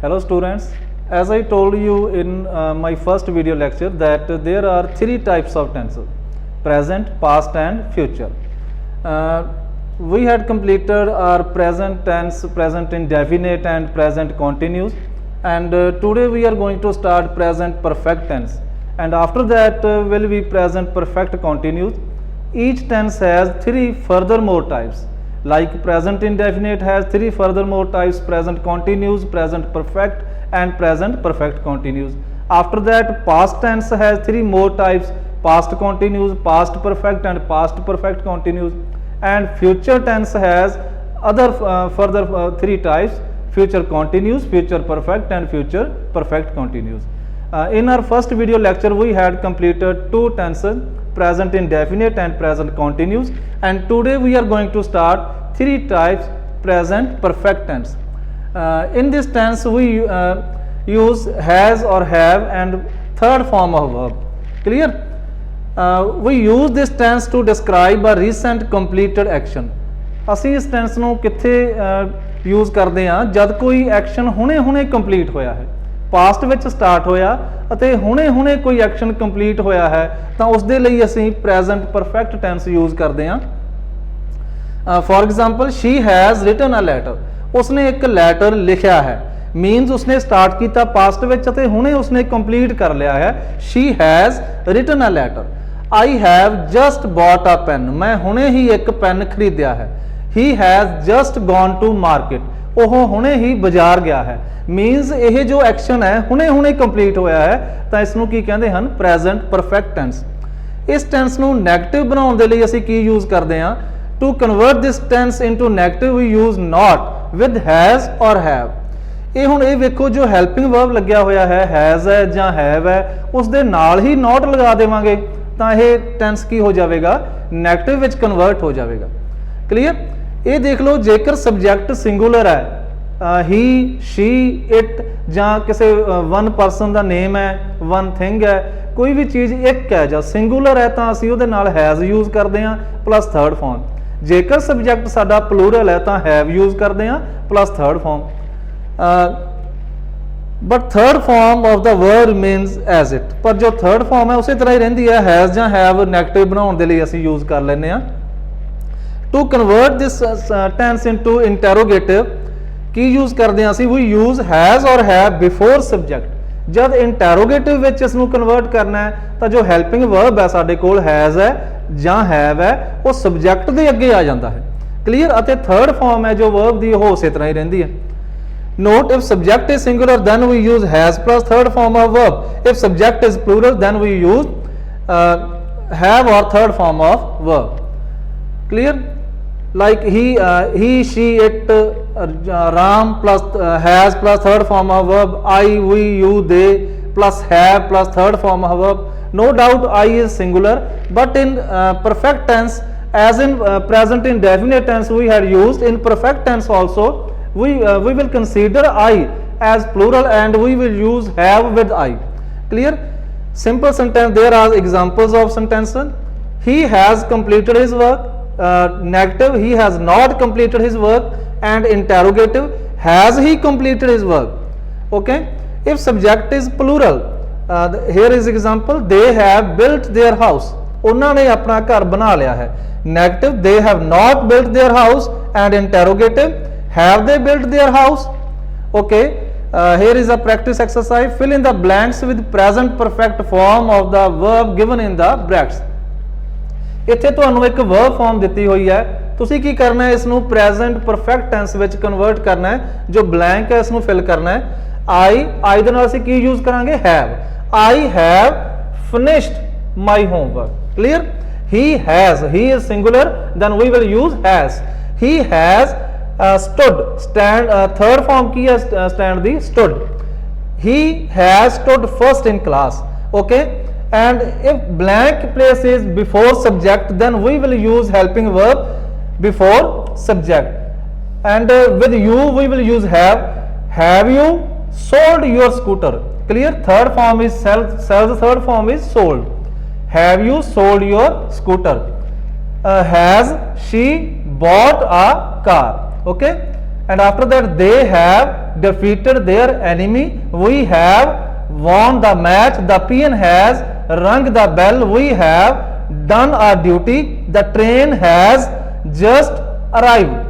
Hello students, as I told you in my first video lecture that there are three types of tenses: present, past and future. We had completed our present tense, present indefinite and present continuous, and today we are going to start present perfect tense, and after that will be present perfect continuous. Each tense has three furthermore types. Like present indefinite has three furthermore types: present continuous, present perfect and present perfect continuous. After that, past tense has three more types: past continuous, past perfect and past perfect continuous. And future tense has other further three types: future continuous, future perfect and future perfect continuous. In our first video lecture we had completed two tenses, present indefinite and present continuous, and today we are going to start three types: present perfect tense. In this tense we use has or have and third form of verb. Clear? We use this tense to describe a recent completed action. ਅਸੀਂ ਇਸ tense ਨੂੰ ਕਿੱਥੇ use ਕਰਦੇ ਹਾਂ? ਜਦ ਕੋਈ action ਹੁਣੇ complete ਹੋਇਆ ਹੈ, ਪਾਸਟ ਵਿੱਚ ਸਟਾਰਟ ਹੋਇਆ ਅਤੇ ਹੁਣੇ ਕੋਈ ਐਕਸ਼ਨ ਕੰਪਲੀਟ ਹੋਇਆ ਹੈ, ਤਾਂ ਉਸ ਦੇ ਲਈ ਅਸੀਂ ਪ੍ਰੈਜ਼ੈਂਟ ਪਰਫੈਕਟ ਟੈਂਸ ਯੂਜ਼ ਕਰਦੇ ਹਾਂ. For example, she has written a letter, ਉਸਨੇ ਇੱਕ ਲੈਟਰ ਲਿਖਿਆ ਹੈ, ਮੀਨਸ ਉਸਨੇ ਸਟਾਰਟ ਕੀਤਾ ਪਾਸਟ ਵਿੱਚ ਅਤੇ ਹੁਣੇ ਉਸਨੇ ਕੰਪਲੀਟ ਕਰ ਲਿਆ ਹੈ. She has written a letter. I have just bought a pen, मैं ਹੁਣੇ ਹੀ ਇੱਕ ਪੈਨ ਖਰੀਦਿਆ ਹੈ. he has just gone to market, ਉਹ ਹੁਣੇ ਹੀ ਬਾਜ਼ਾਰ ਗਿਆ ਹੈ. ਮੀਨਸ ਇਹ ਜੋ ਐਕਸ਼ਨ ਹੈ ਹੁਣੇ ਕੰਪਲੀਟ ਹੋਇਆ ਹੈ, ਤਾਂ ਇਸ ਨੂੰ ਕੀ ਕਹਿੰਦੇ ਹਨ? Present perfect tense. ਇਸ ਟੈਂਸ ਨੂੰ ਨੈਗੇਟਿਵ ਬਣਾਉਣ ਦੇ ਲਈ ਅਸੀਂ ਕੀ ਯੂਜ਼ ਕਰਦੇ ਹਾਂ? To convert this tense into negative we use not with has or have. ਇਹ ਹੁਣ ਇਹ ਵੇਖੋ, ਜੋ ਹੈਲਪਿੰਗ ਵਰਬ ਲੱਗਿਆ ਹੋਇਆ ਹੈ, ਹੈਜ਼ ਹੈ ਜਾਂ ਹੈਵ ਹੈ, ਉਸ ਦੇ ਨਾਲ ਹੀ ਨਾਟ ਲਗਾ ਦੇਵਾਂਗੇ ਤਾਂ ਇਹ ਟੈਂਸ ਕੀ ਹੋ ਜਾਵੇਗਾ? ਨੈਗੇਟਿਵ ਵਿੱਚ ਕਨਵਰਟ ਹੋ ਜਾਵੇਗਾ. ਕਲੀਅਰ? ਇਹ ਦੇਖ ਲਓ, ਜੇਕਰ ਸਬਜੈਕਟ ਸਿੰਗੂਲਰ ਹੈ, ही, शी, इट, ਜਾਂ ਕਿਸੇ ਵਨ ਪਰਸਨ ਦਾ ਨੇਮ ਹੈ, ਵਨ ਥਿੰਗ ਹੈ, ਕੋਈ ਵੀ ਚੀਜ਼ ਇੱਕ ਹੈ ਜਾਂ ਸਿੰਗੂਲਰ ਹੈ, ਤਾਂ ਅਸੀਂ ਉਹਦੇ ਨਾਲ ਹੈਜ਼ ਯੂਜ਼ ਕਰਦੇ ਹਾਂ ਪਲੱਸ ਥਰਡ ਫਾਰਮ. ਜੇਕਰ ਸਬਜੈਕਟ ਸਾਡਾ ਪਲੂਰਲ ਹੈ ਤਾਂ ਹੈਵ ਯੂਜ਼ ਕਰਦੇ ਹਾਂ plus third form. But third form of the word remains as it. ਪਰ ਜੋ ਥਰਡ ਫਾਰਮ ਹੈ ਉਸੇ ਤਰ੍ਹਾਂ ਹੀ ਰਹਿੰਦੀ ਹੈ. ਹੈਜ਼ ਜਾਂ ਹੈਵ ਨੈਗੇਟਿਵ ਬਣਾਉਣ ਦੇ ਲਈ ਅਸੀਂ ਯੂਜ਼ ਕਰ ਲੈਂਦੇ ਹਾਂ. To convert this tense into interrogative ਕੀ ਯੂਜ਼ ਕਰਦੇ ਹਾਂ ਅਸੀਂ? We use has or have before subject. ਜਦ ਇੰਟੈਰੋਗੇਟਿਵ ਵਿੱਚ ਇਸ ਨੂੰ ਕਨਵਰਟ ਕਰਨਾ ਹੈ ਤਾਂ ਜੋ ਹੈਲਪਿੰਗ ਵਰਬ ਹੈ ਸਾਡੇ ਕੋਲ, ਹੈਜ਼ ਹੈ ਜਾਂ ਹੈਵ ਹੈ, ਉਹ ਸਬਜੈਕਟ ਦੇ ਅੱਗੇ ਆ ਜਾਂਦਾ ਹੈ. ਕਲੀਅਰ? ਅਤੇ ਥਰਡ ਫਾਰਮ ਹੈ ਜੋ ਵਰਬ ਦੀ, ਉਹ ਉਸੇ ਤਰ੍ਹਾਂ ਹੀ ਰਹਿੰਦੀ ਹੈ. Note, if subject is singular then we use has plus third form of verb. If subject is plural then we use have ਔਰ third form of verb. Clear? Like he, she, it, Ram plus has plus third form of verb. I, we, you, they plus have plus third form of verb. No doubt I is singular, but in perfect tense, as in present indefinite tense we had used, in perfect tense also we will consider I as plural and we will use have with I. Clear? Simple sentence. There are examples of sentences. He has completed his work. Negative, he has not completed his work. And interrogative, has he completed his work? Okay. If subject is plural, here is example, they have built their house, ਉਹਨਾਂ ਨੇ ਆਪਣਾ ਘਰ ਬਣਾ ਲਿਆ ਹੈ. Negative, they have not built their house. And interrogative, have they built their house? Okay. Here is a practice exercise. Fill in the blanks with present perfect form of the verb given in the brackets. ਇੱਥੇ ਤੁਹਾਨੂੰ ਇੱਕ verb farm ਦਿੱਤੀ ਹੋਈ ਹੈ, ਤੁਸੀਂ ਕੀ ਕਰਨਾ ਹੈ? ਇਸ ਨੂੰ ਪ੍ਰੈਜ਼ੈਂਟ ਪਰਫੈਕਟ ਟੈਂਸ ਵਿੱਚ ਕਨਵਰਟ ਕਰਨਾ ਹੈ. ਜੋ ਬਲੈਂਕ ਹੈ ਇਸ ਨੂੰ ਫਿਲ ਕਰਨਾ ਹੈ. ਆਈ ਦੇ ਨਾਲ ਅਸੀਂ ਕੀ ਯੂਜ਼ ਕਰਾਂਗੇ? Have. I have finished my homework. Clear? He has, he is singular, then we will use has. He has stood, stand, third form ਕੀ ਹੈ ਸਟੈਂਡ ਦੀ? Stood. He has stood first in class. Okay. And if blank place is before subject, then we will use helping verb before subject. And with you we will use have. Have you sold your scooter? Clear? Third form is sells, third form is sold. Have you sold your scooter? Has she bought a car? Okay. And after that, they have defeated their enemy. We have won the match. The peon has rung the bell. We have done our duty. The train has just arrived.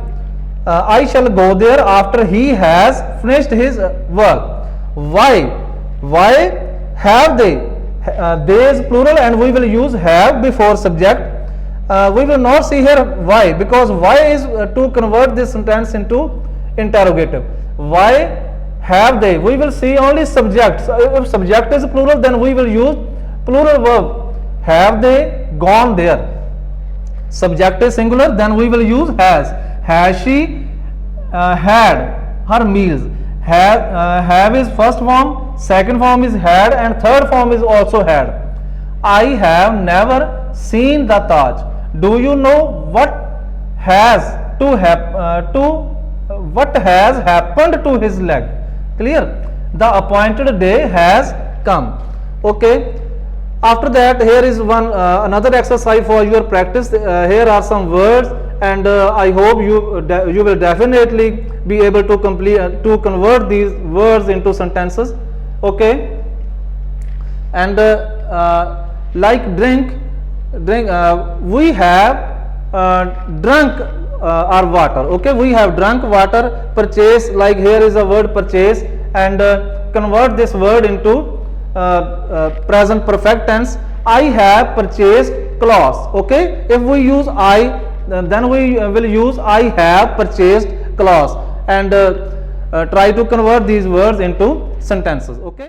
I shall go there after he has finished his work. Why? Why have they? They is plural and we will use have before subject. We will not see here why, because why is to convert this sentence into interrogative. Why have they? We will see only subject. So if subject is plural, then we will use plural verb. Have they gone there? Subject is singular, then we will use has. Has she had her meals? Have is first form, second form is had, and third form is also had. I have never seen the Taj. Do you know what has what has happened to his leg? Clear? The appointed day has come. Okay. After that, here is one another exercise for your practice. Here are some words, and I hope you will definitely be able to convert these words into sentences. Okay. And like drink, we have drunk our water. Okay, we have drunk water. Purchase, like here is a word purchase, and convert this word into present perfect tense. I have purchased clothes. Okay, if we use I, then we will use I have purchased clothes, and try to convert these words into sentences. Okay.